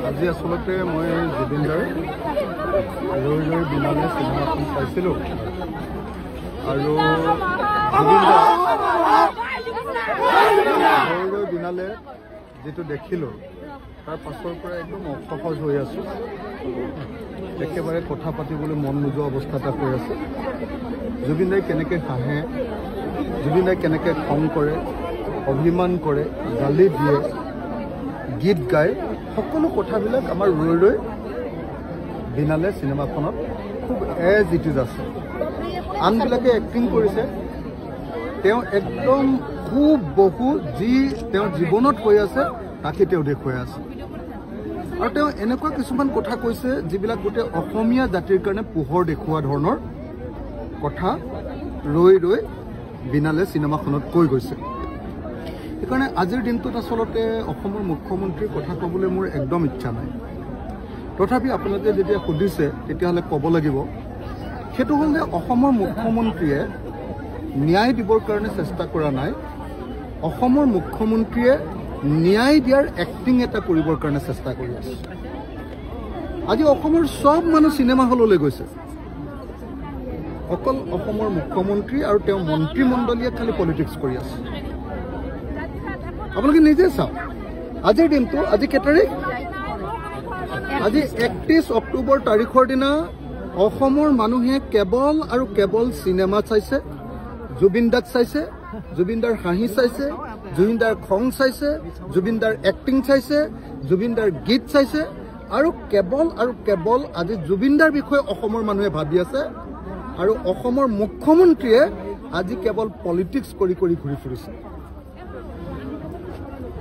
আজি আসলতে মই জুবিনদাৰ ৰৈ ৰৈ বিনালে চিনেমাখন চাইছিলোঁ আৰু ৰৈ ৰৈ বিনালে যেটো দেখিলোঁ তাৰ পাছৰ পৰা একদম অসহজ হৈ আছোঁ একেবাৰে কথা পাতিবলৈ মন নোযোৱা অৱস্থা এটা হৈ আছে জুবিনদাই কেনেকৈ হাঁহে জুবিনদাই কেনেকৈ খং কৰে অভিমান কৰে গালি দিয়ে গীত গায় সকলো কথাবিলাক আমাৰ ৰৈ ৰৈ বিনালে চিনেমাখনত খুব এজ ইট ইজ আছে আনবিলাকে এক্টিং কৰিছে তেওঁ একদম খুব বহু যি তেওঁৰ জীৱনত হৈ আছে তাকে তেওঁ দেখুৱাই আছে আৰু তেওঁ এনেকুৱা কিছুমান কথা কৈছে যিবিলাক গোটেই অসমীয়া জাতিৰ কাৰণে পোহৰ দেখুওৱা ধৰণৰ কথা ৰৈ ৰৈ বিনালে চিনেমাখনত কৈ গৈছে সেইকাৰণে আজিৰ দিনটোত আসলতে অসমৰ মুখ্যমন্ত্ৰীৰ কথা ক'বলৈ মোৰ একদম ইচ্ছা নাই তথাপি আপোনালোকে যেতিয়া সুধিছে তেতিয়াহ'লে ক'ব লাগিব সেইটো হ'ল যে অসমৰ মুখ্যমন্ত্ৰীয়ে ন্যায় দিবৰ কাৰণে চেষ্টা কৰা নাই অসমৰ মুখ্যমন্ত্ৰীয়ে ন্যায় দিয়াৰ এক্টিং এটা কৰিবৰ কাৰণে চেষ্টা কৰি আছে আজি অসমৰ সব মানুহ চিনেমা হললৈ গৈছে অকল অসমৰ মুখ্যমন্ত্ৰী আৰু তেওঁ মন্ত্ৰীমণ্ডলীয়ে খালি পলিটিক্স কৰি আছে আপোনালোকে নিজে চাওক আজিৰ দিনটো আজি কেই তাৰিখ আজি 31 অক্টোবৰ তাৰিখৰ দিনা অসমৰ মানুহে কেৱল আৰু কেৱল চিনেমা চাইছে জুবিনদাক চাইছে জুবিনদাৰ হাঁহি চাইছে জুবিনদাৰ খং চাইছে জুবিনদাৰ এক্টিং চাইছে জুবিনদাৰ গীত চাইছে আৰু কেৱল আজি জুবিনদাৰ বিষয়ে অসমৰ মানুহে ভাবি আছে আৰু অসমৰ মুখ্যমন্ত্ৰীয়ে আজি কেৱল পলিটিক্স কৰি কৰি ঘূৰি ফুৰিছে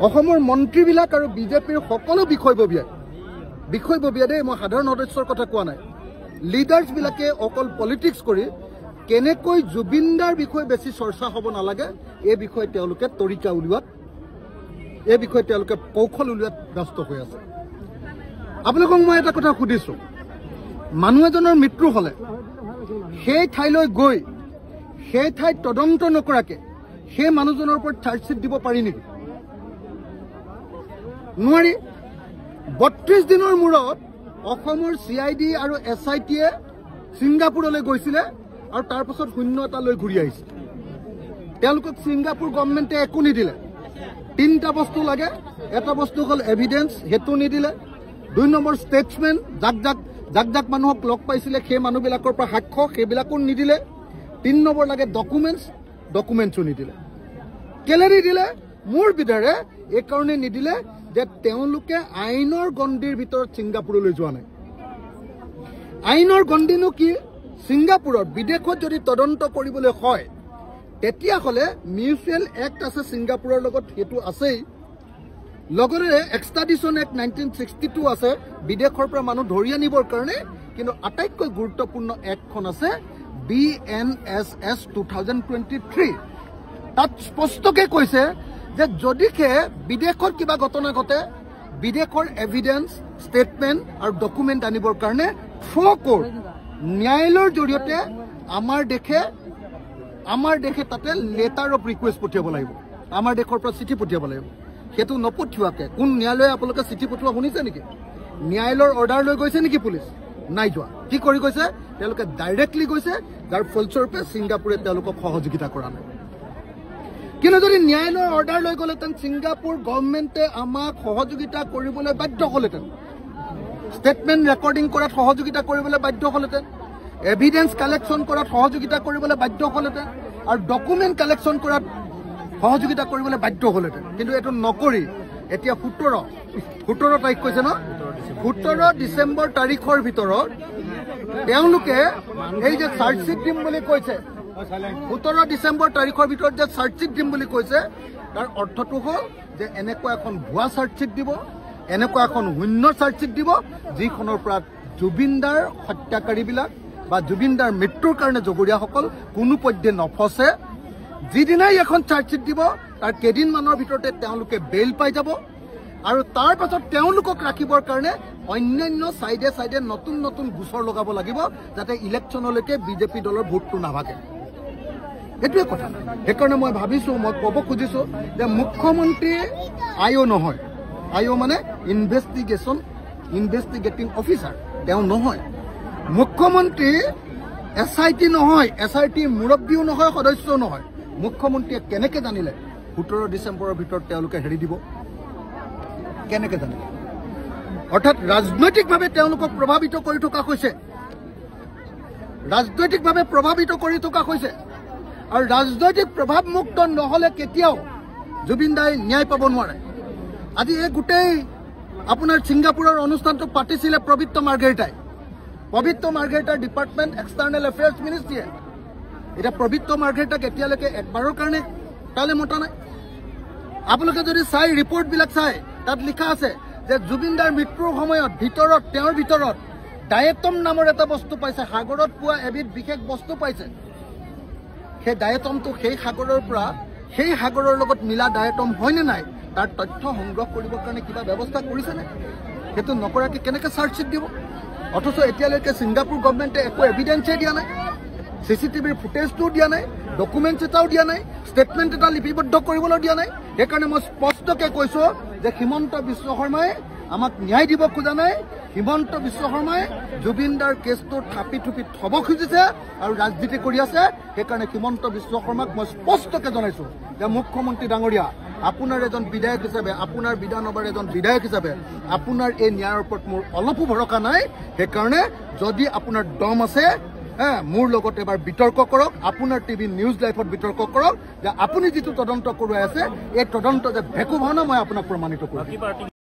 অসমৰ মন্ত্ৰীবিলাক আৰু বিজেপিৰ সকলো বিষয়ববীয়া দেই মই সাধাৰণ সদস্যৰ কথা কোৱা নাই লিডাৰ্ছবিলাকে অকল পলিটিক্স কৰি কেনেকৈ জুবিনদাৰ বিষয়ে বেছি চৰ্চা হ'ব নালাগে এই বিষয়ে তেওঁলোকে তৰিকা উলিওৱাত এই বিষয়ে তেওঁলোকে কৌশল উলিওৱাত ব্যস্ত হৈ আছে আপোনালোকক মই এটা কথা সুধিছোঁ মানুহ এজনৰ মৃত্যু হ'লে সেই ঠাইলৈ গৈ সেই ঠাইত তদন্ত নকৰাকৈ সেই মানুহজনৰ ওপৰত চাৰ্জশ্বিট দিব পাৰি নেকি নোৱাৰি 32 দিনৰ মূৰত অসমৰ CID আৰু SITয়ে ছিংগাপুৰলৈ গৈছিলে আৰু তাৰ পাছত শূন্য এটা লৈ ঘূৰি আহিছে তেওঁলোকক ছিংগাপুৰ গভৰ্ণমেণ্টে একো নিদিলে তিনিটা বস্তু লাগে এটা বস্তু হ'ল এভিডেন্স হেতু নিদিলে 2 নম্বৰ ষ্টেটছমেন যাক মানুহক লগ পাইছিলে সেই মানুহবিলাকৰ পৰা সাক্ষ্য সেইবিলাকো নিদিলে 3 নম্বৰ লাগে ডকুমেণ্টছো নিদিলে কেলে নিদিলে মোৰ বিধাৰে এই কাৰণে নিদিলে যে তেওঁলোকে আইনৰ গণ্ডিৰ ভিতৰত ছিংগাপুৰলৈ যোৱা নাই আইনৰ গণ্ডিনো কি ছিংগাপুৰত বিদেশত যদি তদন্ত কৰিবলৈ হয় তেতিয়াহ'লে মিউচুৱেল এক্ট আছে ছিংগাপুৰৰ লগত সেইটো আছেই লগতে এক্সট্ৰাডিশ্যন এক্ট 1962 আছে বিদেশৰ পৰা মানুহ ধৰি আনিবৰ কাৰণে কিন্তু আটাইতকৈ গুৰুত্বপূৰ্ণ এক্টখন আছে BNSS 2023 তাত স্পষ্টকৈ কৈছে যে যদিহে বিদেশৰ কিবা ঘটনা ঘটে বিদেশৰ এভিডেন্স ষ্টেটমেণ্ট আৰু ডকুমেণ্ট আনিবৰ কাৰণে কোৰ্ট ন্যায়ালয়ৰ জৰিয়তে আমাৰ দেশে তাতে লেটাৰ অফ ৰিকুৱেষ্ট পঠিয়াব লাগিব আমাৰ দেশৰ পৰা চিঠি পঠিয়াব লাগিব সেইটো নপঠিওৱাকে কোন ন্যায়ালয়ে আপোনালোকে চিঠি পঠিওৱা শুনিছে নেকি ন্যায়ালয়ৰ অৰ্ডাৰ লৈ গৈছে নেকি পুলিচ নাই যোৱা কি কৰি গৈছে তেওঁলোকে ডাইৰেক্টলি গৈছে যাৰ ফলস্বৰূপে ছিংগাপুৰে তেওঁলোকক সহযোগিতা কৰা নাই কিন্তু যদি ন্যায়ালয়ৰ অৰ্ডাৰ লৈ গ'লেহেঁতেন ছিংগাপুৰ গভৰ্ণমেণ্টে আমাক সহযোগিতা কৰিবলৈ বাধ্য হ'লহেঁতেন ষ্টেটমেণ্ট ৰেকৰ্ডিং কৰাত সহযোগিতা কৰিবলৈ বাধ্য হ'লহেঁতেন এভিডেন্স কালেকশ্যন কৰাত সহযোগিতা কৰিবলৈ বাধ্য হ'লহেঁতেন আৰু ডকুমেণ্ট কালেকশ্যন কৰাত সহযোগিতা কৰিবলৈ বাধ্য হ'লহেঁতেন কিন্তু এইটো নকৰি এতিয়া 17 তাৰিখ কৈছে ন 17 ডিচেম্বৰ তাৰিখৰ ভিতৰত তেওঁলোকে এই যে চাৰ্জশ্বিট দিম বুলি কৈছে 17 ডিচেম্বৰ তাৰিখৰ ভিতৰত যে চাৰ্জশ্বিট দিম বুলি কৈছে তাৰ অৰ্থটো হ'ল যে এনেকুৱা এখন ভুৱা চাৰ্জশ্বিট দিব এনেকুৱা এখন শূন্য চাৰ্জশ্বিট দিব যিখনৰ পৰা জুবিনদাৰ হত্যাকাৰীবিলাক বা জুবিনদাৰ মৃত্যুৰ কাৰণে জগৰীয়াসকল কোনো পধ্যে নফচে যিদিনাই এখন চাৰ্জশ্বিট দিব তাৰ কেইদিনমানৰ ভিতৰতে তেওঁলোকে বেইল পাই যাব আৰু তাৰ পাছত তেওঁলোকক ৰাখিবৰ কাৰণে অন্যান্য সাইডে নতুন গোচৰ লগাব লাগিব যাতে ইলেকশ্যনলৈকে বিজেপি দলৰ ভোটটো নাভাগে এইটোৱে কথা সেইকাৰণে মই ভাবিছোঁ মই ক'ব খুজিছোঁ যে মুখ্যমন্ত্ৰী আইঅ' নহয় আইঅ' মানে ইনভেষ্টিগেটিং অফিচাৰ তেওঁ নহয় মুখ্যমন্ত্ৰী SIT নহয় SIT মুৰব্বীও নহয় সদস্যও নহয় মুখ্যমন্ত্ৰীয়ে কেনেকৈ জানিলে 17 ডিচেম্বৰৰ ভিতৰত তেওঁলোকে হেৰি দিব কেনেকৈ জানিলে অৰ্থাৎ ৰাজনৈতিকভাৱে তেওঁলোকক প্ৰভাৱিত কৰি থকা হৈছে ৰাজনৈতিকভাৱে প্ৰভাৱিত কৰি থকা হৈছে আৰু ৰাজনৈতিক প্ৰভাৱমুক্ত নহ'লে কেতিয়াও জুবিন দাই ন্যায় পাব নোৱাৰে আজি এই গোটেই আপোনাৰ ছিংগাপুৰৰ অনুষ্ঠানটো পাতিছিলে পবিত্ৰ মাৰ্ঘেৰিটাৰ ডিপাৰ্টমেণ্ট এক্সটাৰ্নেল এফেয়াৰ্ছ মিনিষ্ট্ৰীয়ে এতিয়া পবিত্ৰ মাৰ্ঘেৰিটাক এতিয়ালৈকে একবাৰৰ কাৰণে তালৈ মতা নাই আপোনালোকে যদি চাই ৰিপৰ্টবিলাক চাই তাত লিখা আছে যে জুবিন দাৰ মৃত্যুৰ সময়ত তেওঁৰ ভিতৰত ডায়েটম নামৰ এটা বস্তু পাইছে সাগৰত পোৱা এবিধ বিশেষ বস্তু পাইছে সেই ডায়েটমটো সেই সাগৰৰ লগত মিলা ডায়েটম হয়নে নাই তাৰ তথ্য সংগ্ৰহ কৰিবৰ কাৰণে কিবা ব্যৱস্থা কৰিছেনে সেইটো নকৰাকৈ কেনেকৈ চাৰ্জশ্বিট দিব অথচ এতিয়ালৈকে ছিংগাপুৰ গভৰ্ণমেণ্টে একো এভিডেঞ্চেই দিয়া নাই CCTVৰ ফুটেজটোও দিয়া নাই ডকুমেণ্টছ এটাও দিয়া নাই ষ্টেটমেণ্ট এটা লিপিবদ্ধ কৰিবলৈ দিয়া নাই সেইকাৰণে মই স্পষ্টকৈ কৈছোঁ যে হিমন্ত বিশ্ব শৰ্মাই আমাক ন্যায় দিব খোজা নাই হিমন্ত বিশ্ব শৰ্মাই জুবিন দাৰ কেছটো থাপি থুপি থ'ব খুজিছে আৰু ৰাজনীতি কৰি আছে সেইকাৰণে হিমন্ত বিশ্ব শৰ্মাক মই স্পষ্টকৈ জনাইছোঁ যে মুখ্যমন্ত্ৰী ডাঙৰীয়া আপোনাৰ এজন বিধায়ক হিচাপে আপোনাৰ বিধানসভাৰ এজন বিধায়ক হিচাপে আপোনাৰ এই ন্যায়ৰ ওপৰত মোৰ অলপো ভৰসা নাই সেইকাৰণে যদি আপোনাৰ দম আছে মোৰ লগত এবাৰ বিতৰ্ক কৰক আপোনাৰ টিভি নিউজ লাইভত বিতৰ্ক কৰক যে আপুনি যিটো তদন্ত কৰোৱাই আছে এই তদন্ত যে ভেকু ভাওনা মই আপোনাক প্ৰমাণিত কৰিম